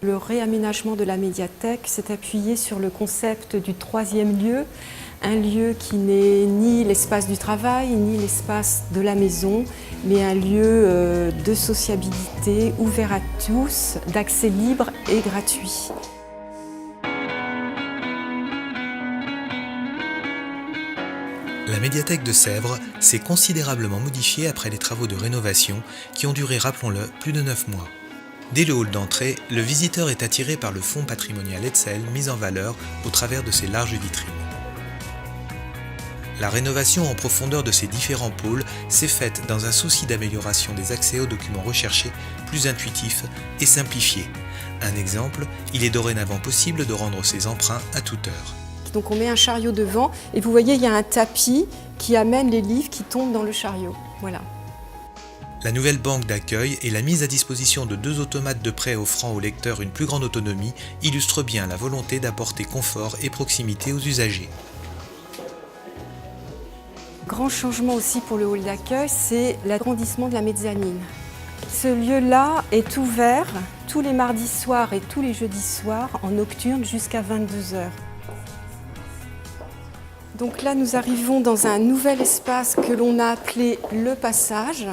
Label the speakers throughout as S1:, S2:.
S1: Le réaménagement de la médiathèque s'est appuyé sur le concept du troisième lieu, un lieu qui n'est ni l'espace du travail, ni l'espace de la maison, mais un lieu de sociabilité ouvert à tous, d'accès libre et gratuit.
S2: La médiathèque de Sèvres s'est considérablement modifiée après les travaux de rénovation qui ont duré, rappelons-le, plus de 9 mois. Dès le hall d'entrée, le visiteur est attiré par le fonds patrimonial Hetzel mis en valeur au travers de ses larges vitrines. La rénovation en profondeur de ces différents pôles s'est faite dans un souci d'amélioration des accès aux documents recherchés, plus intuitifs et simplifiés. Un exemple, il est dorénavant possible de rendre ses emprunts à toute heure.
S1: Donc on met un chariot devant et vous voyez il y a un tapis qui amène les livres qui tombent dans le chariot. Voilà.
S2: La nouvelle banque d'accueil et la mise à disposition de 2 automates de prêt offrant aux lecteurs une plus grande autonomie illustrent bien la volonté d'apporter confort et proximité aux usagers.
S1: Grand changement aussi pour le hall d'accueil, c'est l'agrandissement de la mezzanine. Ce lieu-là est ouvert tous les mardis soirs et tous les jeudis soirs en nocturne jusqu'à 22h. Donc là, nous arrivons dans un nouvel espace que l'on a appelé le passage.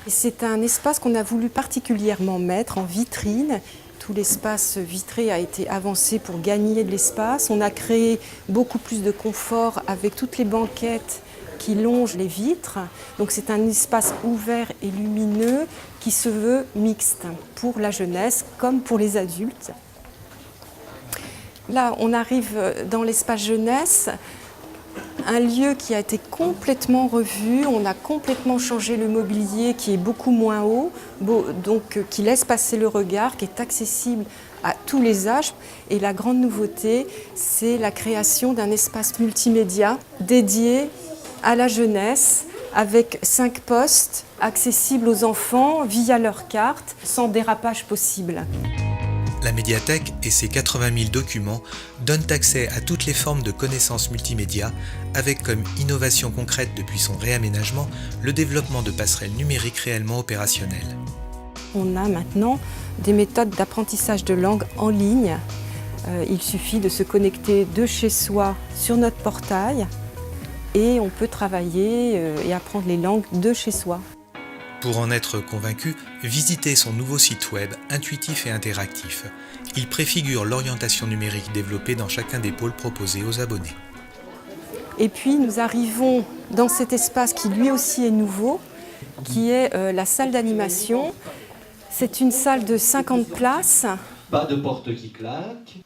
S1: C'est un espace qu'on a voulu particulièrement mettre en vitrine. Tout l'espace vitré a été avancé pour gagner de l'espace. On a créé beaucoup plus de confort avec toutes les banquettes qui longent les vitres. Donc c'est un espace ouvert et lumineux qui se veut mixte pour la jeunesse comme pour les adultes. Là, on arrive dans l'espace jeunesse. Un lieu qui a été complètement revu, on a complètement changé le mobilier qui est beaucoup moins haut, donc qui laisse passer le regard, qui est accessible à tous les âges. Et la grande nouveauté, c'est la création d'un espace multimédia dédié à la jeunesse, avec 5 postes accessibles aux enfants via leur carte, sans dérapage possible.
S2: La médiathèque et ses 80 000 documents donnent accès à toutes les formes de connaissances multimédia, avec comme innovation concrète depuis son réaménagement le développement de passerelles numériques réellement opérationnelles.
S1: On a maintenant des méthodes d'apprentissage de langue en ligne. Il suffit de se connecter de chez soi sur notre portail et on peut travailler et apprendre les langues de chez soi.
S2: Pour en être convaincu, visitez son nouveau site web intuitif et interactif. Il préfigure l'orientation numérique développée dans chacun des pôles proposés aux abonnés.
S1: Et puis nous arrivons dans cet espace qui lui aussi est nouveau, qui est la salle d'animation. C'est une salle de 50 places.
S3: Pas de porte qui claque,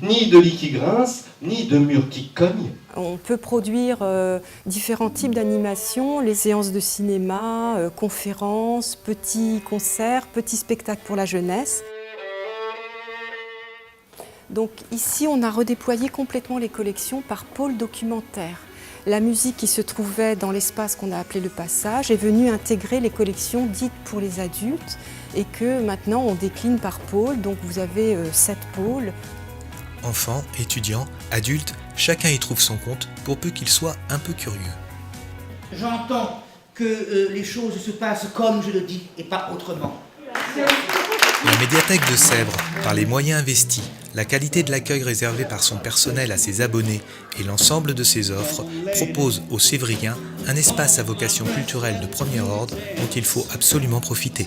S3: ni de lit qui grince, ni de mur qui cogne.
S1: On peut produire différents types d'animations, les séances de cinéma, conférences, petits concerts, petits spectacles pour la jeunesse. Donc ici, on a redéployé complètement les collections par pôle documentaire. La musique qui se trouvait dans l'espace qu'on a appelé le passage est venue intégrer les collections dites pour les adultes et que maintenant on décline par pôle, donc vous avez 7 pôles.
S2: Enfants, étudiants, adultes, chacun y trouve son compte pour peu qu'il soit un peu curieux.
S4: J'entends que les choses se passent comme je le dis et pas autrement.
S2: La médiathèque de Sèvres, par les moyens investis, la qualité de l'accueil réservé par son personnel à ses abonnés et l'ensemble de ses offres, propose aux Sévriens un espace à vocation culturelle de premier ordre dont il faut absolument profiter.